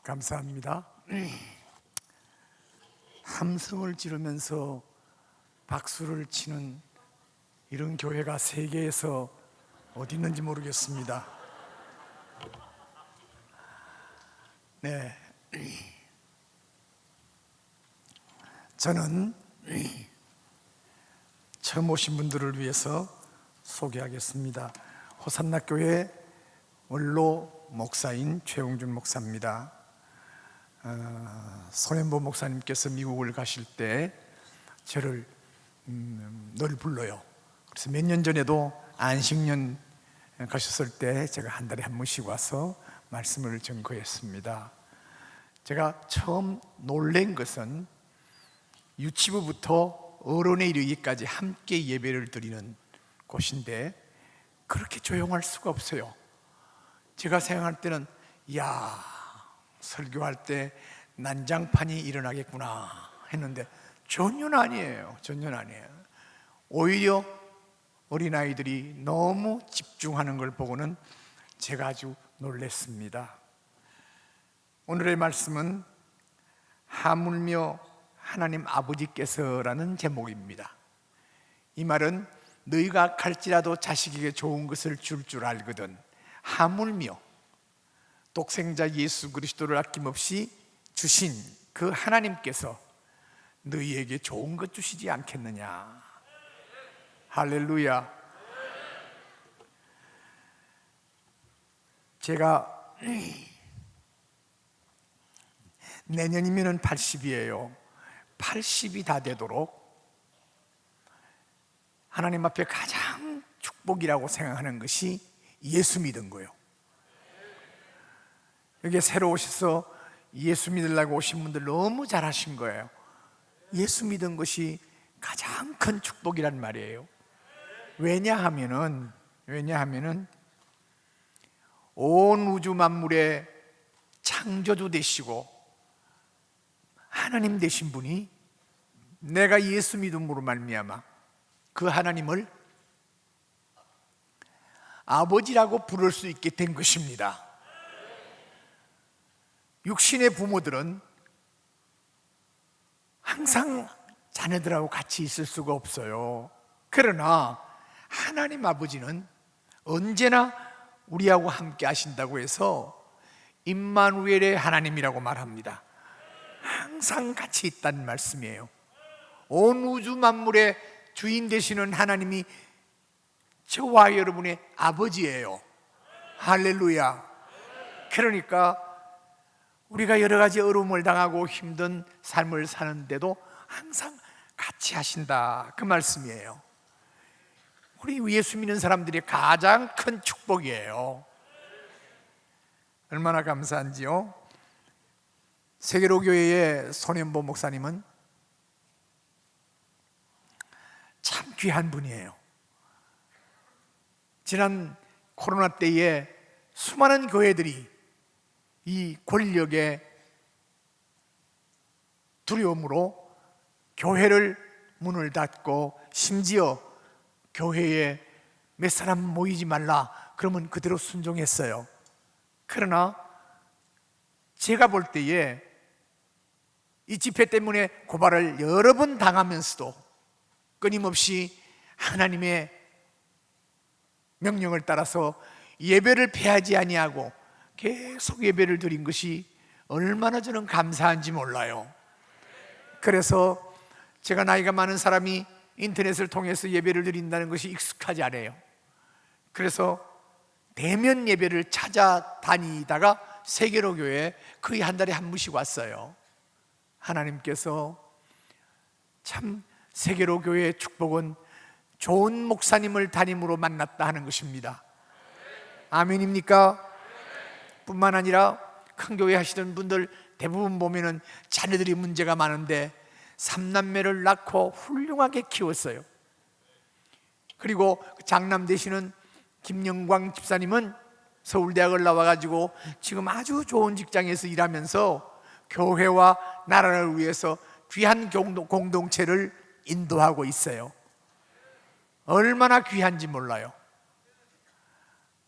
감사합니다. 함성을 지르면서 박수를 치는 이런 교회가 세계에서 어디 있는지 모르겠습니다. 네, 저는 처음 오신 분들을 위해서 소개하겠습니다. 호산나 교회 원로 목사인 최용준 목사입니다. 손현보 목사님께서 미국을 가실 때 저를 늘 불러요. 그래서 몇 년 전에도 안식년 가셨을 때 제가 한 달에 한 번씩 와서 말씀을 전거했습니다. 제가 처음 놀란 것은 유치부부터 어른에 이르기까지 함께 예배를 드리는 곳인데 그렇게 조용할 수가 없어요. 제가 생각할 때는 설교할 때 난장판이 일어나겠구나 했는데 전혀 아니에요. 오히려 어린아이들이 너무 집중하는 걸 보고는 제가 아주 놀랐습니다. 오늘의 말씀은 하물며 하나님 아버지께서라는 제목입니다. 이 말은 너희가 갈지라도 자식에게 좋은 것을 줄 알거든 하물며 독생자 예수 그리스도를 아낌없이 주신 그 하나님께서 너희에게 좋은 것 주시지 않겠느냐. 할렐루야. 제가 내년이면 80이에요 80이 다 되도록 하나님 앞에 가장 축복이라고 생각하는 것이 예수 믿은 거예요. 여기 새로 오셔서 예수 믿으려고 오신 분들 너무 잘하신 거예요. 예수 믿은 것이 가장 큰 축복이란 말이에요. 왜냐하면은 온 우주 만물의 창조주 되시고 하나님 되신 분이 내가 예수 믿음으로 말미암아 그 하나님을 아버지라고 부를 수 있게 된 것입니다. 육신의 부모들은 항상 자녀들하고 같이 있을 수가 없어요. 그러나 하나님 아버지는 언제나 우리하고 함께 하신다고 해서 임마누엘의 하나님이라고 말합니다. 항상 같이 있다는 말씀이에요. 온 우주 만물의 주인 되시는 하나님이 저와 여러분의 아버지예요. 할렐루야. 그러니까 우리가 여러 가지 어려움을 당하고 힘든 삶을 사는데도 항상 같이 하신다 그 말씀이에요. 우리 예수 믿는 사람들이 가장 큰 축복이에요. 얼마나 감사한지요. 세계로교회의 손현보 목사님은 참 귀한 분이에요. 지난 코로나 때에 수많은 교회들이 이 권력의 두려움으로 교회를 문을 닫고 심지어 교회에 몇 사람 모이지 말라 그러면 그대로 순종했어요. 그러나 제가 볼 때에 이 집회 때문에 고발을 여러 번 당하면서도 끊임없이 하나님의 명령을 따라서 예배를 패하지 아니하고 계속 예배를 드린 것이 얼마나 저는 감사한지 몰라요. 그래서 제가 나이가 많은 사람이 인터넷을 통해서 예배를 드린다는 것이 익숙하지 않아요. 그래서 대면 예배를 찾아다니다가 세계로교회에 거의 한 달에 한 번씩 왔어요. 하나님께서 참 세계로교회의 축복은 좋은 목사님을 담임으로 만났다 하는 것입니다. 아멘입니까? 뿐만 아니라 큰 교회 하시던 분들 대부분 보면은 자녀들이 문제가 많은데 3남매를 낳고 훌륭하게 키웠어요. 그리고 장남 되시는 김영광 집사님은 서울대학을 나와가지고 지금 아주 좋은 직장에서 일하면서 교회와 나라를 위해서 귀한 공동체를 인도하고 있어요. 얼마나 귀한지 몰라요.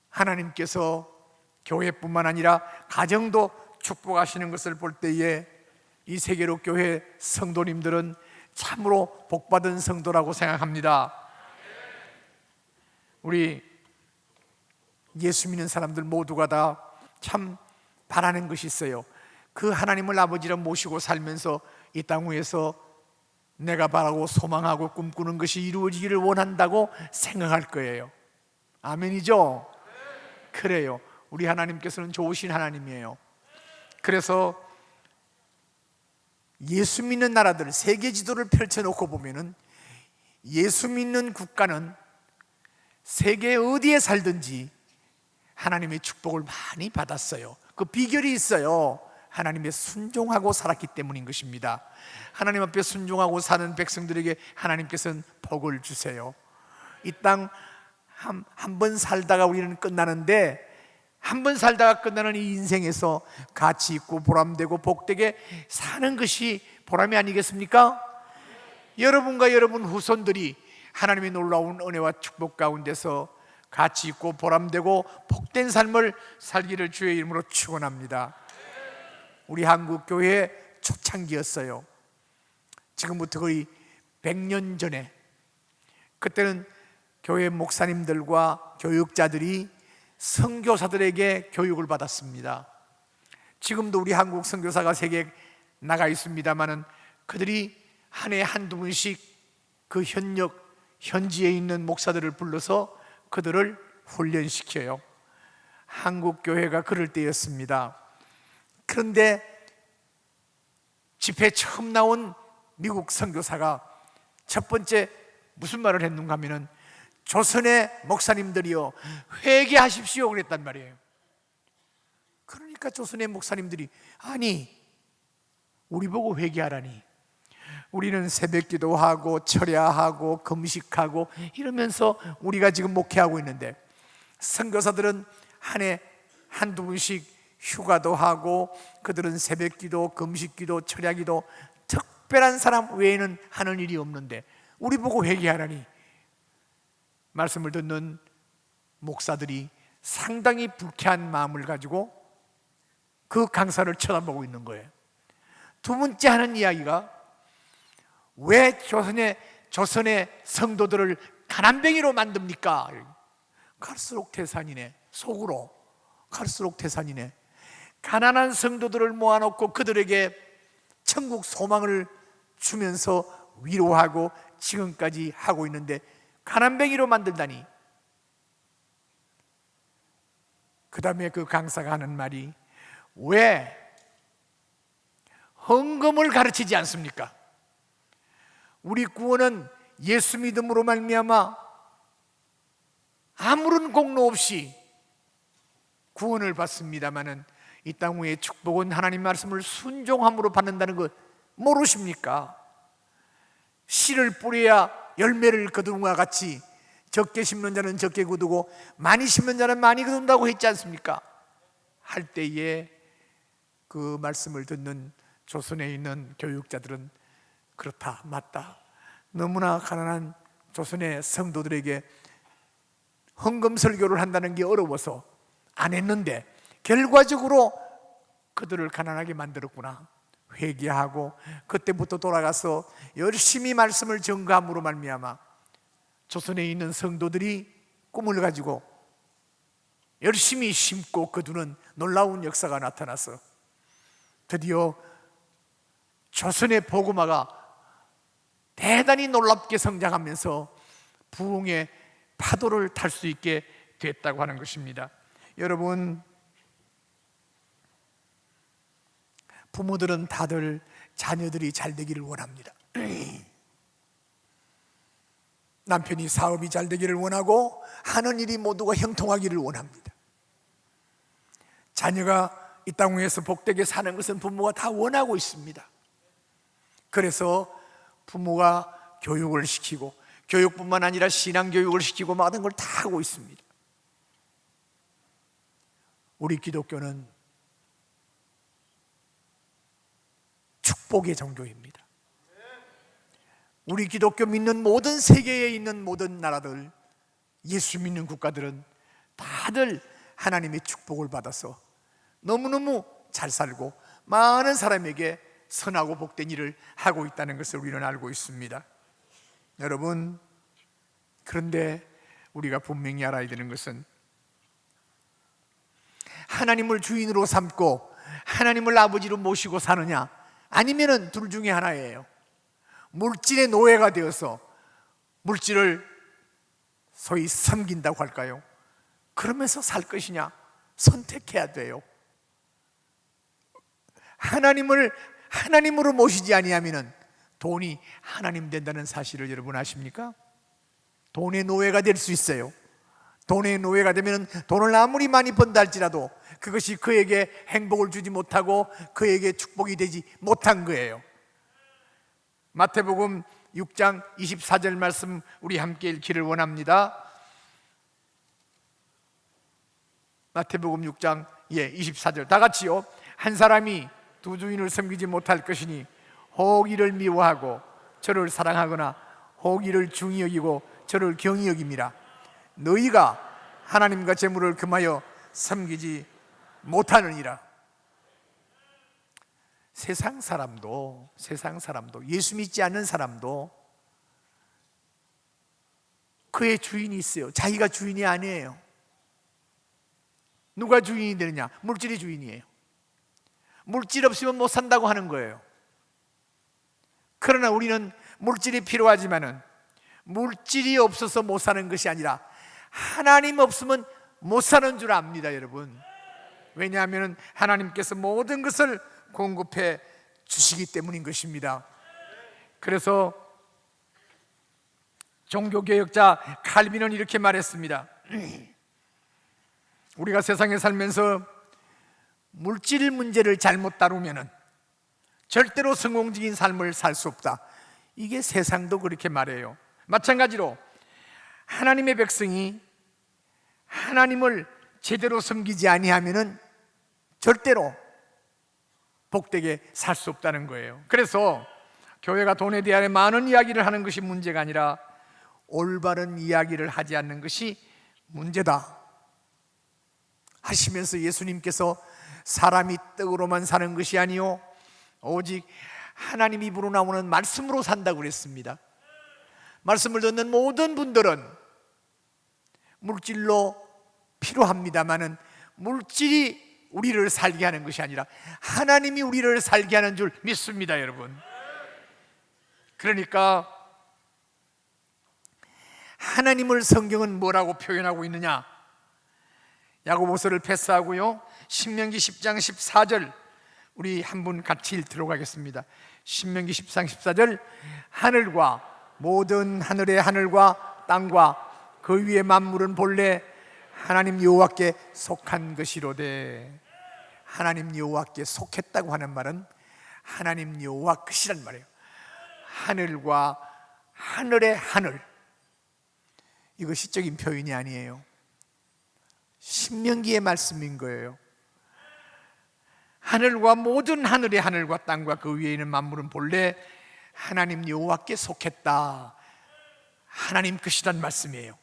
하나님께서 교회뿐만 아니라 가정도 축복하시는 것을 볼 때에 이 세계로 교회 성도님들은 참으로 복받은 성도라고 생각합니다. 우리 예수 믿는 사람들 모두가 다 참 바라는 것이 있어요. 그 하나님을 아버지로 모시고 살면서 이 땅 위에서 내가 바라고 소망하고 꿈꾸는 것이 이루어지기를 원한다고 생각할 거예요. 아멘이죠? 그래요. 우리 하나님께서는 좋으신 하나님이에요. 그래서 예수 믿는 나라들 세계 지도를 펼쳐놓고 보면은 예수 믿는 국가는 세계 어디에 살든지 하나님의 축복을 많이 받았어요. 그 비결이 있어요. 하나님의 순종하고 살았기 때문인 것입니다. 하나님 앞에 순종하고 사는 백성들에게 하나님께서는 복을 주세요. 이 땅 한 번 살다가 우리는 끝나는데, 한 번 살다가 끝나는 이 인생에서 가치 있고 보람되고 복되게 사는 것이 보람이 아니겠습니까? 여러분과 여러분 후손들이 하나님의 놀라운 은혜와 축복 가운데서 가치 있고 보람되고 복된 삶을 살기를 주의 이름으로 축원합니다. 우리 한국 교회의 초창기였어요. 지금부터 거의 100년 전에, 그때는 교회 목사님들과 교육자들이 선교사들에게 교육을 받았습니다. 지금도 우리 한국 선교사가 세계에 나가 있습니다마는 그들이 한 해 한두 분씩 그 현지에 있는 목사들을 불러서 그들을 훈련시켜요. 한국 교회가 그럴 때였습니다. 그런데 집회에 처음 나온 미국 선교사가 첫 번째 무슨 말을 했는가 하면은 조선의 목사님들이요 회개하십시오 그랬단 말이에요. 그러니까 조선의 목사님들이 아니 우리 보고 회개하라니, 우리는 새벽기도 하고 철야하고 금식하고 이러면서 우리가 지금 목회하고 있는데, 선교사들은 한 해 한두 분씩 휴가도 하고 그들은 새벽기도 금식기도 철야기도 특별한 사람 외에는 하는 일이 없는데 우리 보고 회개하라니. 말씀을 듣는 목사들이 상당히 불쾌한 마음을 가지고 그 강사를 쳐다보고 있는 거예요. 두 번째 하는 이야기가 왜 조선의 성도들을 가난뱅이로 만듭니까? 갈수록 태산이네. 속으로 갈수록 태산이네. 가난한 성도들을 모아놓고 그들에게 천국 소망을 주면서 위로하고 지금까지 하고 있는데 가난뱅이로 만들다니. 그 다음에 그 강사가 하는 말이 왜 헌금을 가르치지 않습니까? 우리 구원은 예수 믿음으로 말미암아 아무런 공로 없이 구원을 받습니다마는 이 땅 위에 축복은 하나님 말씀을 순종함으로 받는다는 것 모르십니까? 씨를 뿌려야 열매를 거두는 것 같이 적게 심는 자는 적게 거두고 많이 심는 자는 많이 거둔다고 했지 않습니까? 할 때에 그 말씀을 듣는 조선에 있는 교육자들은 그렇다, 맞다. 너무나 가난한 조선의 성도들에게 헌금 설교를 한다는 게 어려워서 안 했는데 결과적으로 그들을 가난하게 만들었구나. 회개하고 그때부터 돌아가서 열심히 말씀을 전가함으로 말미암아 조선에 있는 성도들이 꿈을 가지고 열심히 심고 거두는 놀라운 역사가 나타나서 드디어 조선의 복음화가 대단히 놀랍게 성장하면서 부흥의 파도를 탈 수 있게 됐다고 하는 것입니다. 여러분, 부모들은 다들 자녀들이 잘 되기를 원합니다. 남편이 사업이 잘 되기를 원하고 하는 일이 모두가 형통하기를 원합니다. 자녀가 이 땅 위에서 복되게 사는 것은 부모가 다 원하고 있습니다. 그래서 부모가 교육을 시키고 교육뿐만 아니라 신앙교육을 시키고 모든 걸 다 하고 있습니다. 우리 기독교는 축복의 종교입니다. 우리 기독교 믿는 모든 세계에 있는 모든 나라들, 예수 믿는 국가들은 다들 하나님의 축복을 받아서 너무너무 잘 살고 많은 사람에게 선하고 복된 일을 하고 있다는 것을 우리는 알고 있습니다. 여러분, 그런데 우리가 분명히 알아야 되는 것은 하나님을 주인으로 삼고 하나님을 아버지로 모시고 사느냐, 아니면은 둘 중에 하나예요. 물질의 노예가 되어서 물질을 소위 섬긴다고 할까요? 그러면서 살 것이냐, 선택해야 돼요. 하나님으로 모시지 아니하면은 돈이 하나님 된다는 사실을 여러분 아십니까? 돈의 노예가 될 수 있어요. 돈의 노예가 되면 돈을 아무리 많이 번다 할지라도 그것이 그에게 행복을 주지 못하고 그에게 축복이 되지 못한 거예요. 마태복음 6장 24절 말씀 우리 함께 읽기를 원합니다. 마태복음 6장 24절 다 같이요. 한 사람이 두 주인을 섬기지 못할 것이니 혹 이를 미워하고 저를 사랑하거나 혹 이를 중히 여기고 저를 경히 여김이라. 너희가 하나님과 재물을 금하여 섬기지 못하느니라. 세상 사람도 예수 믿지 않는 사람도 그의 주인이 있어요. 자기가 주인이 아니에요. 누가 주인이 되느냐? 물질이 주인이에요. 물질 없으면 못 산다고 하는 거예요. 그러나 우리는 물질이 필요하지만은 물질이 없어서 못 사는 것이 아니라 하나님 없으면 못 사는 줄 압니다, 여러분. 왜냐하면 하나님께서 모든 것을 공급해 주시기 때문인 것입니다. 그래서 종교개혁자 칼빈은 이렇게 말했습니다. 우리가 세상에 살면서 물질 문제를 잘못 다루면 절대로 성공적인 삶을 살 수 없다. 이게 세상도 그렇게 말해요. 마찬가지로 하나님의 백성이 하나님을 제대로 섬기지 아니하면 절대로 복되게 살 수 없다는 거예요. 그래서 교회가 돈에 대한 많은 이야기를 하는 것이 문제가 아니라 올바른 이야기를 하지 않는 것이 문제다 하시면서 예수님께서 사람이 떡으로만 사는 것이 아니요 오직 하나님 입으로 나오는 말씀으로 산다고 그랬습니다. 말씀을 듣는 모든 분들은 물질로 필요합니다마는 물질이 우리를 살게 하는 것이 아니라 하나님이 우리를 살게 하는 줄 믿습니다, 여러분. 그러니까 하나님을 성경은 뭐라고 표현하고 있느냐? 야고보서를 패스하고요, 신명기 10장 14절 우리 한 분 같이 읽도록 하겠습니다. 신명기 10장 14절 하늘과 모든 하늘의 하늘과 땅과 그 위의 만물은 본래 하나님 여호와께 속한 것이로되. 하나님 여호와께 속했다고 하는 말은 하나님 여호와 것이란 말이에요. 하늘과 하늘의 하늘, 이거 시적인 표현이 아니에요. 신명기의 말씀인 거예요. 하늘과 모든 하늘의 하늘과 땅과 그 위에 있는 만물은 본래 하나님 여호와께 속했다. 하나님 것이란 말씀이에요.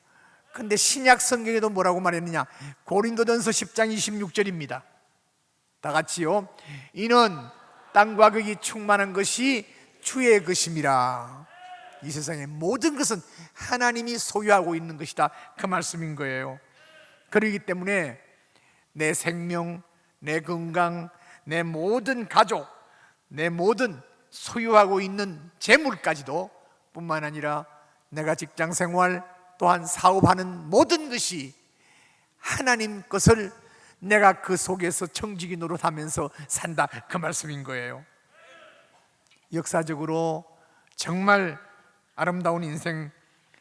근데 신약 성경에도 뭐라고 말했느냐? 고린도전서 10장 26절입니다. 다 같이요. 이는 땅과 거기 충만한 것이 주의 것임이라. 이 세상의 모든 것은 하나님이 소유하고 있는 것이다, 그 말씀인 거예요. 그렇기 때문에 내 생명, 내 건강, 내 모든 가족, 내 모든 소유하고 있는 재물까지도 뿐만 아니라 내가 직장생활 또한 사업하는 모든 것이 하나님 것을 내가 그 속에서 청지기 노릇하면서 산다, 그 말씀인 거예요. 역사적으로 정말 아름다운 인생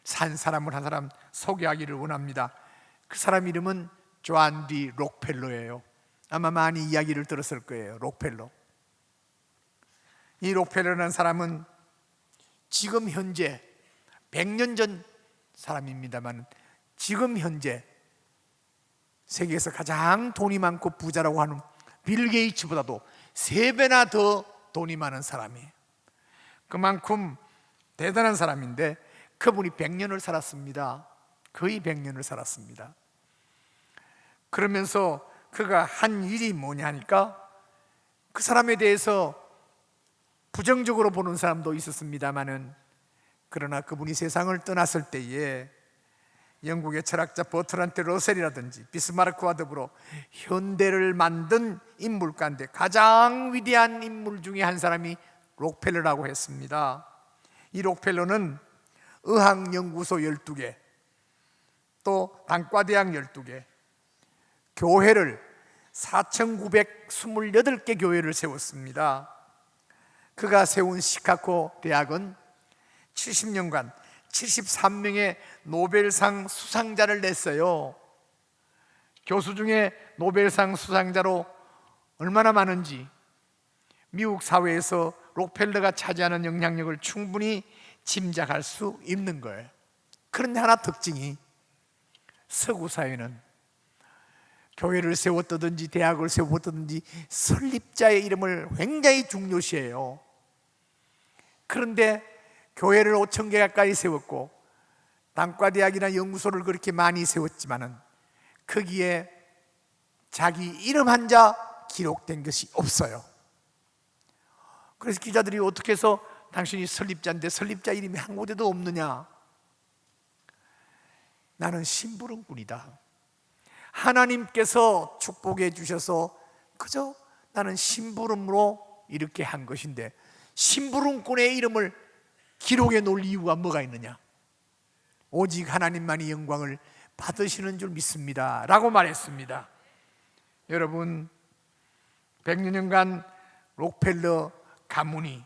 산 사람을 한 사람 소개하기를 원합니다. 그 사람 이름은 존 D. 록펠러예요. 아마 많이 이야기를 들었을 거예요. 록펠러. 이 록펠러라는 사람은 지금 현재 100년 전 사람입니다만 지금 현재 세계에서 가장 돈이 많고 부자라고 하는 빌 게이츠보다도 3배나 더 돈이 많은 사람이에요. 그만큼 대단한 사람인데 그분이 100년을 살았습니다. 거의 100년을 살았습니다. 그러면서 그가 한 일이 뭐냐 하니까 그 사람에 대해서 부정적으로 보는 사람도 있었습니다마는, 그러나 그분이 세상을 떠났을 때에 영국의 철학자 버트란트 러셀이라든지 비스마르크와 더불어 현대를 만든 인물 가운데 가장 위대한 인물 중에 한 사람이 록펠러라고 했습니다. 이 록펠러는 의학연구소 12개, 또 단과대학 12개, 교회를 4,928개 교회를 세웠습니다. 그가 세운 시카고 대학은 70년간 73명의 노벨상 수상자를 냈어요. 교수 중에 노벨상 수상자로 얼마나 많은지 미국 사회에서 록펠러가 차지하는 영향력을 충분히 짐작할 수 있는 거예요. 그런데 하나 특징이, 서구 사회는 교회를 세웠다든지 대학을 세웠다든지 설립자의 이름을 굉장히 중요시해요. 그런데 교회를 5,000개 가까이 세웠고 단과대학이나 연구소를 그렇게 많이 세웠지만은 거기에 자기 이름 한 자 기록된 것이 없어요. 그래서 기자들이 어떻게 해서 당신이 설립자인데 설립자 이름이 한 곳에도 없느냐? 나는 심부름꾼이다. 하나님께서 축복해 주셔서 그저 나는 심부름으로 이렇게 한 것인데 심부름꾼의 이름을 기록해 놓을 이유가 뭐가 있느냐? 오직 하나님만이 영광을 받으시는 줄 믿습니다 라고 말했습니다. 여러분, 100년간 록펠러 가문이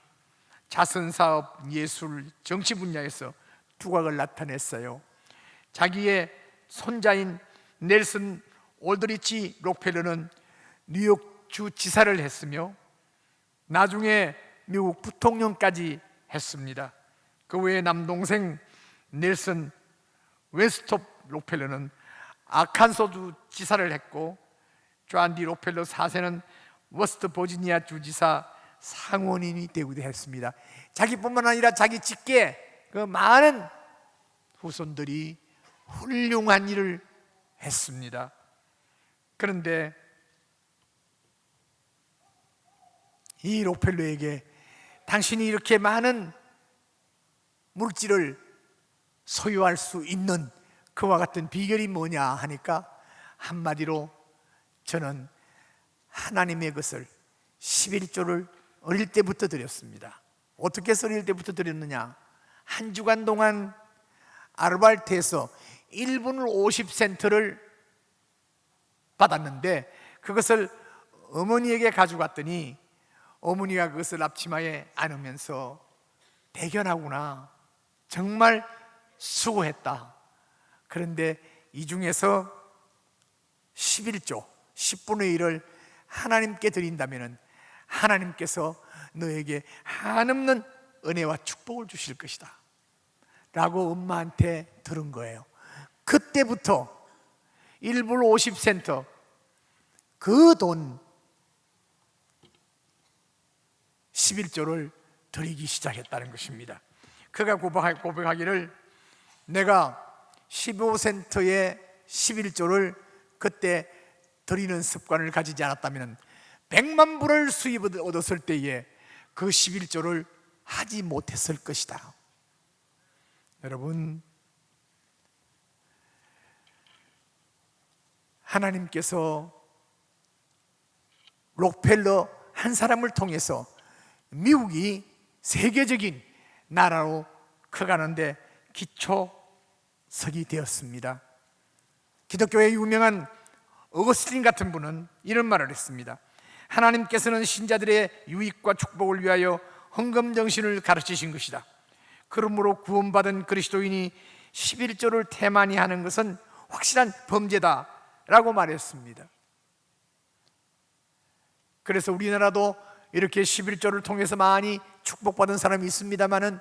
자선사업, 예술, 정치 분야에서 두각을 나타냈어요. 자기의 손자인 넬슨 올드리치 록펠러는 뉴욕주 지사를 했으며 나중에 미국 부통령까지 했습니다. 그 외에 남동생 넬슨 웨스톱 록펠러는 아칸소주 지사를 했고, 존 디 록펠러 4세는 워스트 버지니아 주지사 상원인이 되기도 했습니다. 자기뿐만 아니라 자기 직계 그 많은 후손들이 훌륭한 일을 했습니다. 그런데 이 록펠러에게 당신이 이렇게 많은 물질을 소유할 수 있는 그와 같은 비결이 뭐냐 하니까 한마디로 저는 하나님의 것을 11조를 어릴 때부터 드렸습니다. 어떻게 해서 어릴 때부터 드렸느냐? 한 주간 동안 아르바이트에서 1분을 50센트를 받았는데 그것을 어머니에게 가져갔더니 어머니가 그것을 앞치마에 안으면서 대견하구나, 정말 수고했다. 그런데 이 중에서 11조 10분의 1을 하나님께 드린다면 하나님께서 너에게 한없는 은혜와 축복을 주실 것이다 라고 엄마한테 들은 거예요. 그때부터 1불 50센트 그 돈 11조를 드리기 시작했다는 것입니다. 그가 고백하기를 내가 15센트의 11조를 그때 드리는 습관을 가지지 않았다면 100만 불을 수입을 얻었을 때에 그 11조를 하지 못했을 것이다. 여러분, 하나님께서 록펠러 한 사람을 통해서 미국이 세계적인 나라로 커가는데 기초석이 되었습니다. 기독교의 유명한 어거스틴 같은 분은 이런 말을 했습니다. 하나님께서는 신자들의 유익과 축복을 위하여 헌금정신을 가르치신 것이다. 그러므로 구원받은 그리스도인이 11조를 태만히 하는 것은 확실한 범죄다 라고 말했습니다. 그래서 우리나라도 이렇게 11조를 통해서 많이 축복받은 사람이 있습니다만은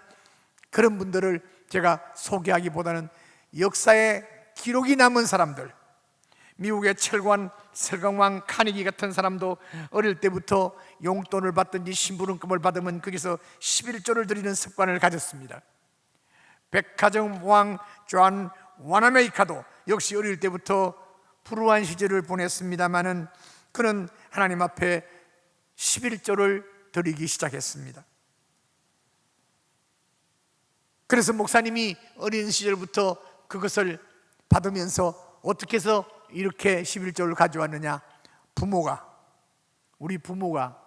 그런 분들을 제가 소개하기보다는 역사에 기록이 남은 사람들, 미국의 철관 설강왕 카니기 같은 사람도 어릴 때부터 용돈을 받든지 심부름금을 받으면 거기서 11조를 드리는 습관을 가졌습니다. 백화점 왕 존 와나메이카도 역시 어릴 때부터 불우한 시절을 보냈습니다마는 그는 하나님 앞에 11조를 드리기 시작했습니다. 그래서 목사님이 어린 시절부터 그것을 받으면서 어떻게 해서 이렇게 11조를 가져왔느냐, 우리 부모가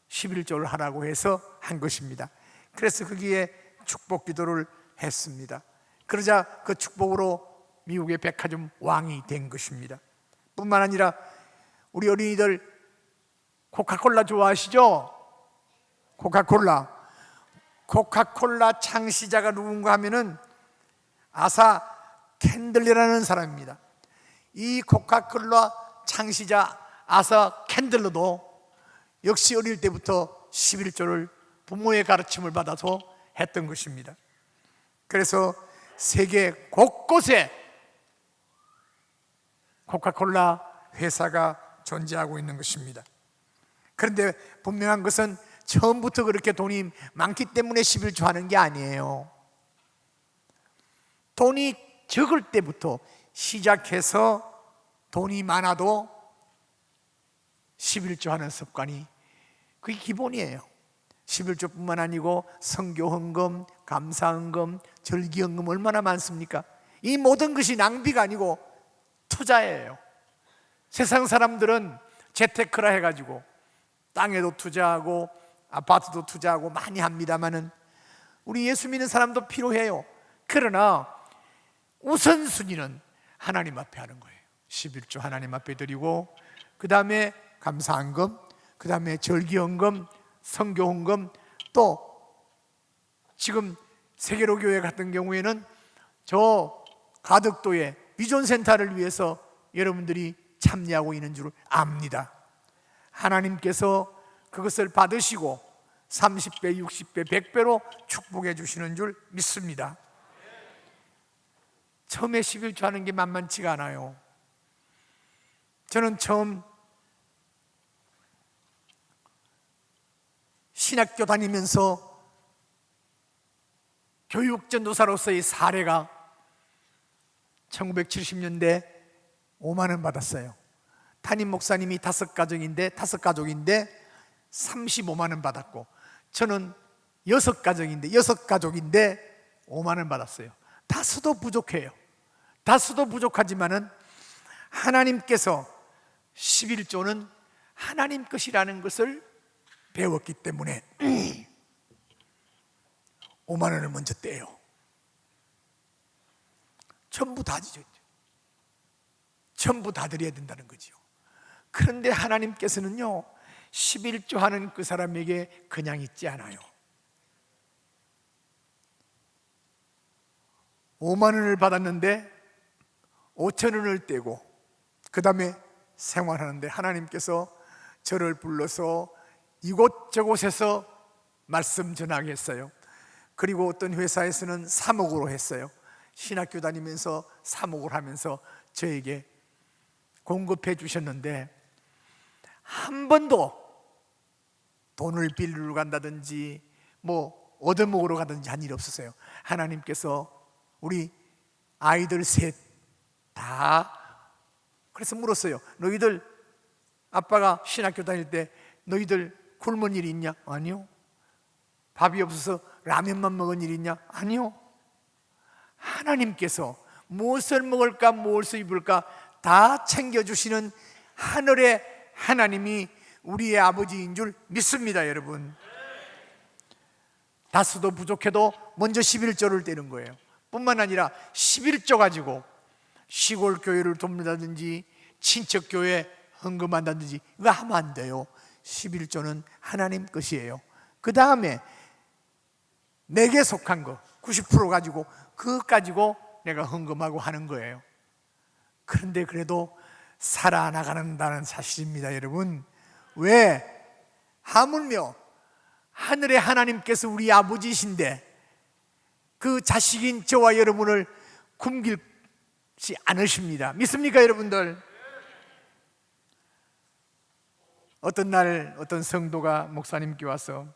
11조를 하라고 해서 한 것입니다. 그래서 거기에 축복 기도를 했습니다. 그러자 그 축복으로 미국의 백화점 왕이 된 것입니다. 뿐만 아니라 우리 어린이들 코카콜라 좋아하시죠? 코카콜라 창시자가 누군가 하면은 아사 캔들러라는 사람입니다. 이 코카콜라 창시자 아사 캔들러도 역시 어릴 때부터 11조를 부모의 가르침을 받아서 했던 것입니다. 그래서 세계 곳곳에 코카콜라 회사가 존재하고 있는 것입니다. 그런데 분명한 것은 처음부터 그렇게 돈이 많기 때문에 11조 하는 게 아니에요. 돈이 적을 때부터 시작해서 돈이 많아도 11조 하는 습관이 그게 기본이에요. 11조뿐만 아니고 선교헌금, 감사헌금, 절기헌금 얼마나 많습니까? 이 모든 것이 낭비가 아니고 투자예요. 세상 사람들은 재테크라 해가지고 땅에도 투자하고 아파트도 투자하고 많이 합니다마는 우리 예수 믿는 사람도 필요해요. 그러나 우선순위는 하나님 앞에 하는 거예요. 11조 하나님 앞에 드리고, 그 다음에 감사헌금, 그 다음에 절기헌금, 선교헌금, 또 지금 세계로교회 같은 경우에는 저 가덕도에 비전센터를 위해서 여러분들이 참여하고 있는 줄 압니다. 하나님께서 그것을 받으시고 30배, 60배, 100배로 축복해 주시는 줄 믿습니다. 처음에 11조 하는 게 만만치가 않아요. 저는 처음 신학교 다니면서 교육전도사로서의 사례가 1970년대 5만 원 받았어요. 담임 목사님이 5가족인데 35만 원 받았고, 저는 6가족인데 5만 원 받았어요. 다수도 부족해요. 다수도 부족하지만은 하나님께서 11조는 하나님 것이라는 것을 배웠기 때문에 5만 원을 먼저 떼요. 전부 다 지죠. 전부 다 드려야 된다는 거죠. 그런데 하나님께서는요, 11조 하는 그 사람에게 그냥 있지 않아요. 5만 원을 받았는데 5천 원을 떼고 그 다음에 생활하는데 하나님께서 저를 불러서 이곳저곳에서 말씀 전하게 했어요. 그리고 어떤 회사에서는 사목으로 했어요. 신학교 다니면서 사목을 하면서 저에게 공급해 주셨는데 한 번도 돈을 빌리러 간다든지 뭐 얻어먹으러 가든지 한 일이 없었어요. 하나님께서 우리 아이들 셋 다 그래서 물었어요. 너희들 아빠가 신학교 다닐 때 너희들 굶은 일이 있냐? 아니요. 밥이 없어서 라면만 먹은 일이 있냐? 아니요. 하나님께서 무엇을 먹을까 무엇을 입을까 다 챙겨주시는 하늘의 하나님이 우리의 아버지인 줄 믿습니다. 여러분, 다수도 부족해도 먼저 11조를 떼는 거예요. 뿐만 아니라 11조 가지고 시골 교회를 돕는다든지 친척 교회 헌금한다든지 이거 하면 안 돼요. 11조는 하나님 것이에요. 그 다음에 내게 속한 거 90% 가지고 그거 가지고 내가 헌금하고 하는 거예요. 그런데 그래도 살아나간다는 사실입니다. 여러분, 왜? 하물며 하늘의 하나님께서 우리 아버지이신데 그 자식인 저와 여러분을 굶기지 않으십니다. 믿습니까 여러분들? 어떤 날 어떤 성도가 목사님께 와서,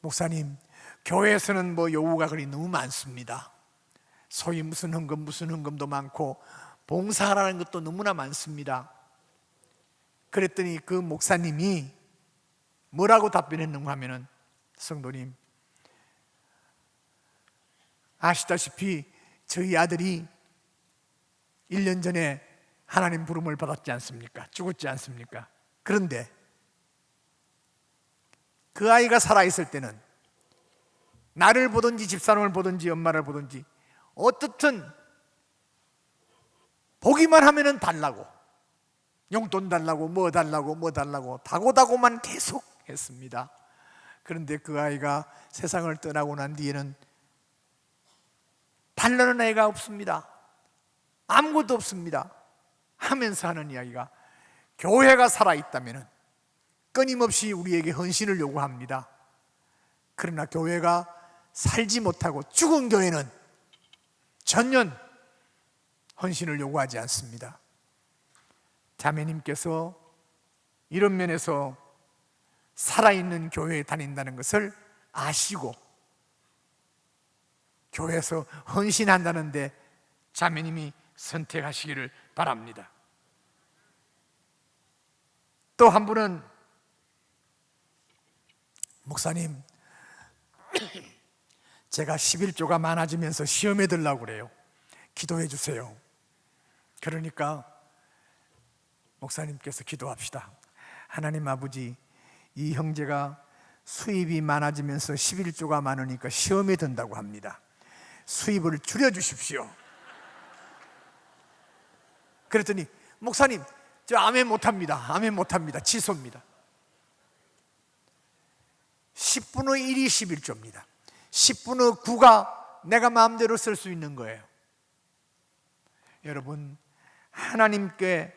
목사님, 교회에서는 뭐 요구가 그리 너무 많습니다. 소위 무슨 헌금도 많고 봉사하라는 것도 너무나 많습니다. 그랬더니 그 목사님이 뭐라고 답변했는가 하면은, 성도님, 아시다시피 저희 아들이 1년 전에 하나님 부름을 받았지 않습니까? 죽었지 않습니까? 그런데 그 아이가 살아있을 때는 나를 보든지 집사람을 보든지 엄마를 보든지 어떻든 보기만 하면은 달라고, 용돈 달라고 뭐 달라고 다고다고만 계속 했습니다. 그런데 그 아이가 세상을 떠나고 난 뒤에는 달라는 애가 없습니다. 아무것도 없습니다. 하면서 하는 이야기가, 교회가 살아있다면 끊임없이 우리에게 헌신을 요구합니다. 그러나 교회가 살지 못하고 죽은 교회는 전혀 헌신을 요구하지 않습니다. 자매님께서 이런 면에서 살아있는 교회에 다닌다는 것을 아시고 교회에서 헌신한다는데 자매님이 선택하시기를 바랍니다. 또 한 분은, 목사님, 제가 11조가 많아지면서 시험에 들려고 그래요. 기도해 주세요. 그러니까 목사님께서 기도합시다. 하나님 아버지, 이 형제가 수입이 많아지면서 11조가 많으니까 시험에 든다고 합니다. 수입을 줄여주십시오. 그랬더니, 목사님, 저 아멘 못합니다. 아멘 못합니다. 취소입니다. 10분의 1이 11조입니다. 10분의 9가 내가 마음대로 쓸 수 있는 거예요. 여러분, 하나님께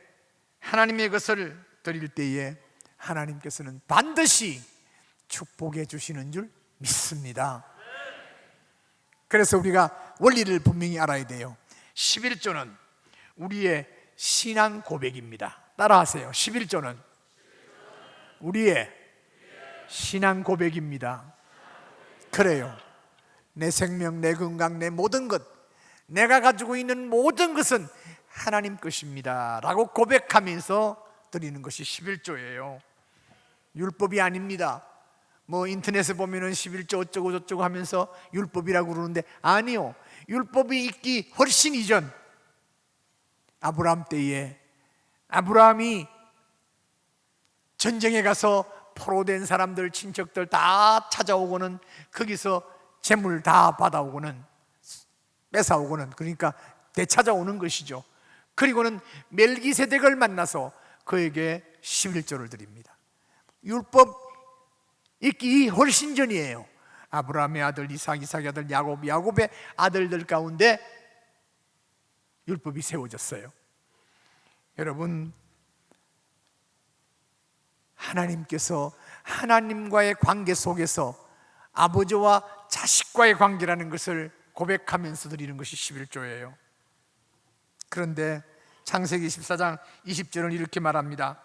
하나님의 것을 드릴 때에 하나님께서는 반드시 축복해 주시는 줄 믿습니다. 그래서 우리가 원리를 분명히 알아야 돼요. 11조는 우리의 신앙 고백입니다. 따라하세요. 11조는 우리의 신앙 고백입니다. 그래요. 내 생명, 내 건강, 내 모든 것, 내가 가지고 있는 모든 것은 하나님 것입니다 라고 고백하면서 드리는 것이 11조예요. 율법이 아닙니다. 뭐 인터넷에 보면은 11조 어쩌고 저쩌고 하면서 율법이라고 그러는데, 아니요, 율법이 있기 훨씬 이전 아브라함 때에 아브라함이 전쟁에 가서 포로된 사람들, 친척들 다 찾아오고는 거기서 재물 다 받아오고는 뺏어오고는, 그러니까 되찾아오는 것이죠. 그리고는 멜기세덱을 만나서 그에게 11조를 드립니다. 율법 있기 훨씬 전이에요. 아브라함의 아들 이삭, 이삭의 아들 야곱, 야곱의 아들들 가운데 율법이 세워졌어요. 여러분, 하나님께서 하나님과의 관계 속에서 아버지와 자식과의 관계라는 것을 고백하면서 드리는 것이 11조예요. 그런데 창세기 14장 20절은 이렇게 말합니다.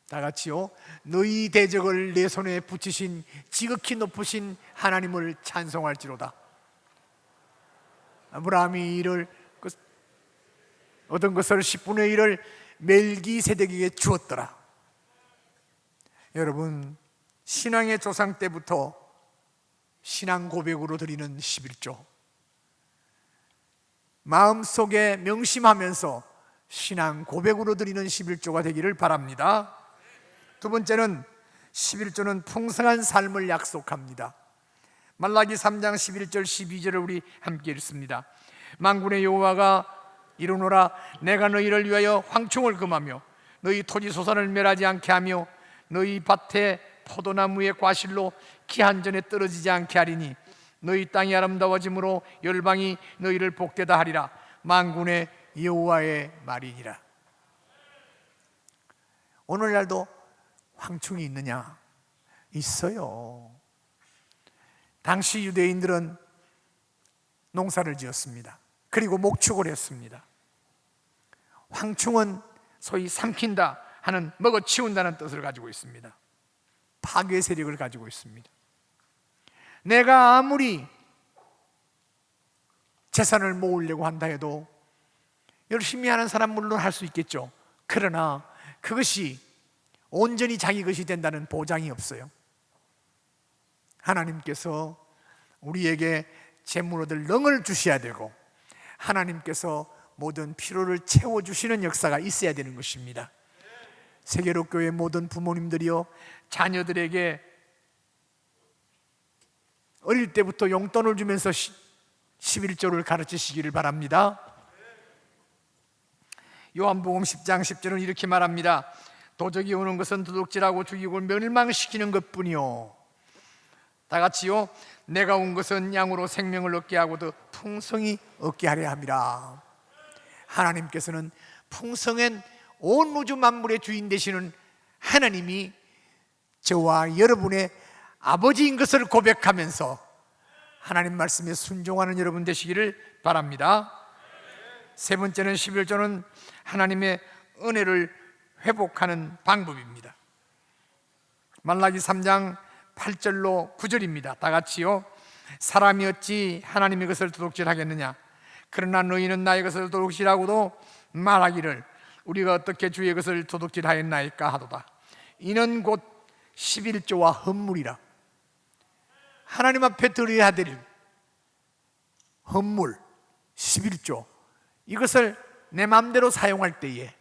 다 같이요. 너희 대적을 내 손에 붙이신 지극히 높으신 하나님을 찬송할지로다. 아브라함이 이를 얻은 것을 10분의 1을 멜기세덱에게 주었더라. 여러분, 신앙의 조상 때부터 신앙 고백으로 드리는 11조, 마음속에 명심하면서 신앙 고백으로 드리는 11조가 되기를 바랍니다. 두 번째는 11조는 풍성한 삶을 약속합니다. 말라기 3장 11절 12절을 우리 함께 읽습니다. 만군의 여호와가 이르노라, 내가 너희를 위하여 황충을 금하며 너희 토지 소산을 멸하지 않게 하며 너희 밭에 포도나무의 과실로 기한전에 떨어지지 않게 하리니 너희 땅이 아름다워짐으로 열방이 너희를 복되다 하리라. 만군의 여호와의 말이니라. 오늘날도 황충이 있느냐? 있어요. 당시 유대인들은 농사를 지었습니다. 그리고 목축을 했습니다. 황충은 소위 삼킨다 하는, 먹어치운다는 뜻을 가지고 있습니다. 파괴 세력을 가지고 있습니다. 내가 아무리 재산을 모으려고 한다 해도 열심히 하는 사람 물론 할 수 있겠죠. 그러나 그것이 온전히 자기 것이 된다는 보장이 없어요. 하나님께서 우리에게 재물 얻을 능을 주셔야 되고, 하나님께서 모든 필요를 채워주시는 역사가 있어야 되는 것입니다. 세계로 교회 모든 부모님들이요, 자녀들에게 어릴 때부터 용돈을 주면서 11조를 가르치시기를 바랍니다. 요한복음 10장 10절은 이렇게 말합니다. 도적이 오는 것은 도둑질하고 죽이고 멸망시키는 것뿐이요, 다 같이요, 내가 온 것은 양으로 생명을 얻게 하고 더 풍성히 얻게 하려 함이라. 하나님께서는 풍성한 온 우주 만물의 주인 되시는 하나님이 저와 여러분의 아버지인 것을 고백하면서 하나님 말씀에 순종하는 여러분 되시기를 바랍니다. 세 번째는 11조는 하나님의 은혜를 회복하는 방법입니다. 말라기 3장 8절로 9절입니다. 다 같이요. 사람이 어찌 하나님의 것을 도둑질하겠느냐? 그러나 너희는 나의 것을 도둑질하고도 말하기를 우리가 어떻게 주의 것을 도둑질하였나이까 하도다. 이는 곧 11조와 헌물이라. 하나님 앞에 드려야 될 헌물 11조, 이것을 내 마음대로 사용할 때에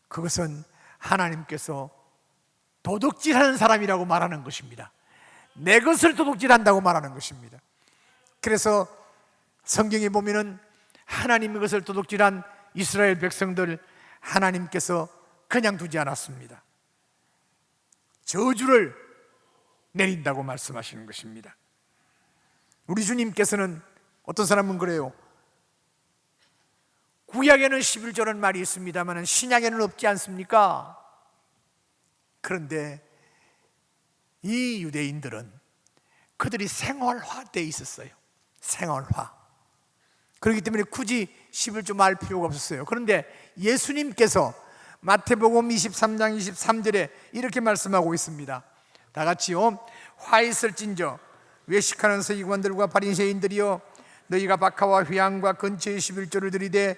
그것은 하나님께서 도둑질하는 사람이라고 말하는 것입니다. 내 것을 도둑질한다고 말하는 것입니다. 그래서 성경에 보면은 하나님의 것을 도둑질한 이스라엘 백성들, 하나님께서 그냥 두지 않았습니다. 저주를 내린다고 말씀하시는 것입니다. 우리 주님께서는, 어떤 사람은 그래요, 구약에는 11조라는 말이 있습니다만 신약에는 없지 않습니까? 그런데 이 유대인들은 그들이 생활화되어 있었어요. 생활화. 그렇기 때문에 굳이 11조 말 필요가 없었어요. 그런데 예수님께서 마태복음 23장 23절에 이렇게 말씀하고 있습니다. 다 같이요. 화 있을진저 외식하는 서기관들과 바리새인들이여, 너희가 박하와 휘양과 근처의 11조를 들이되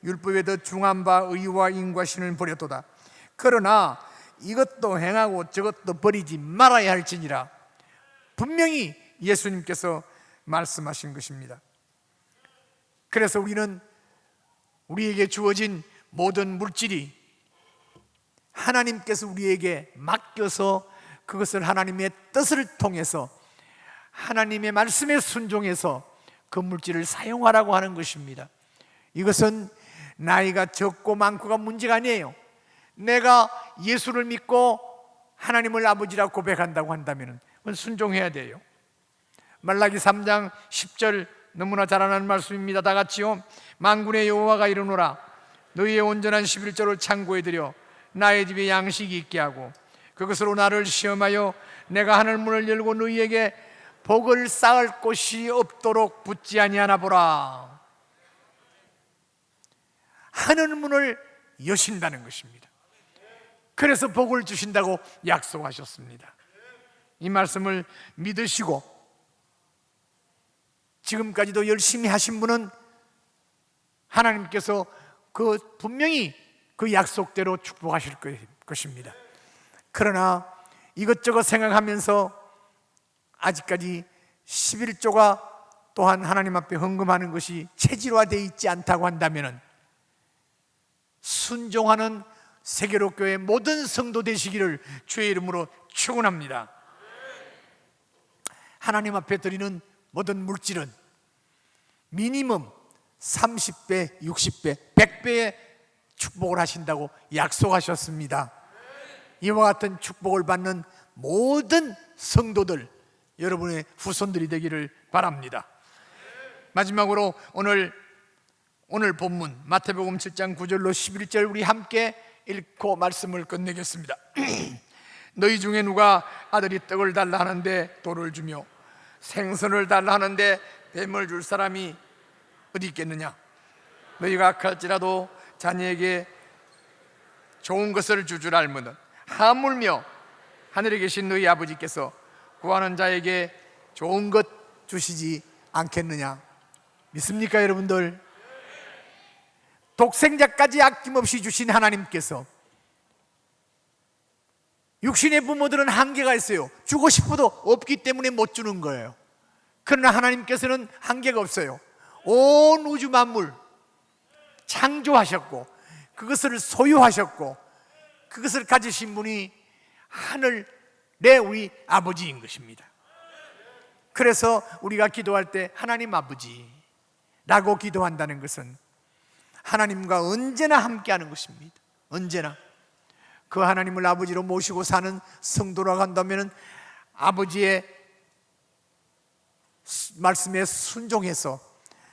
율법에 더 중한 바 의와 인과신을 버렸도다. 그러나 이것도 행하고 저것도 버리지 말아야 할지니라. 분명히 예수님께서 말씀하신 것입니다. 그래서 우리에게 주어진 모든 물질이 하나님께서 우리에게 맡겨서 그것을 하나님의 뜻을 통해서 하나님의 말씀에 순종해서 그 물질을 사용하라고 하는 것입니다. 이것은 나이가 적고 많고가 문제가 아니에요. 내가 예수를 믿고 하나님을 아버지라고 고백한다고 한다면 순종해야 돼요. 말라기 3장 10절 너무나 잘 아는 말씀입니다. 다 같이요. 만군의 여호와가 이르노라, 너희의 온전한 11조를 창고에 들여 나의 집에 양식이 있게 하고 그것으로 나를 시험하여 내가 하늘 문을 열고 너희에게 복을 쌓을 곳이 없도록 붙지 아니하나 보라. 하늘 문을 여신다는 것입니다. 그래서 복을 주신다고 약속하셨습니다. 이 말씀을 믿으시고 지금까지도 열심히 하신 분은 하나님께서 분명히 그 약속대로 축복하실 것입니다. 그러나 이것저것 생각하면서 아직까지 11조가 또한 하나님 앞에 헌금하는 것이 체질화되어 있지 않다고 한다면 순종하는 세계로 교회 모든 성도 되시기를 주의 이름으로 축원합니다. 하나님 앞에 드리는 모든 물질은 미니멈 30배, 60배, 100배의 축복을 하신다고 약속하셨습니다. 이와 같은 축복을 받는 모든 성도들, 여러분의 후손들이 되기를 바랍니다. 마지막으로 오늘 본문 마태복음 7장 9절로 11절 우리 함께 읽고 말씀을 끝내겠습니다. 너희 중에 누가 아들이 떡을 달라 하는데 돌을 주며 생선을 달라 하는데 뱀을 줄 사람이 어디 있겠느냐? 너희가 악할지라도 자녀에게 좋은 것을 줄 알거든 하물며 하늘에 계신 너희 아버지께서 구하는 자에게 좋은 것 주시지 않겠느냐? 믿습니까 여러분들? 독생자까지 아낌없이 주신 하나님께서 육신의 부모들은 한계가 있어요. 주고 싶어도 없기 때문에 못 주는 거예요. 그러나 하나님께서는 한계가 없어요. 온 우주 만물 창조하셨고 그것을 소유하셨고 그것을 가지신 분이 하늘의 우리 아버지인 것입니다. 그래서 우리가 기도할 때 하나님 아버지라고 기도한다는 것은 하나님과 언제나 함께하는 것입니다. 언제나 그 하나님을 아버지로 모시고 사는 성도라고 한다면 아버지의 말씀에 순종해서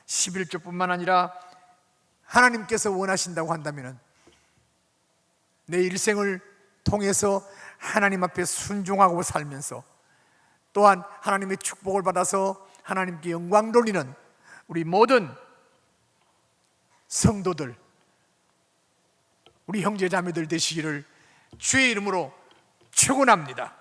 11조뿐만 아니라 하나님께서 원하신다고 한다면 내 일생을 통해서 하나님 앞에 순종하고 살면서 또한 하나님의 축복을 받아서 하나님께 영광 돌리는 우리 모든 성도들, 우리 형제 자매들 되시기를 주의 이름으로 축원합니다.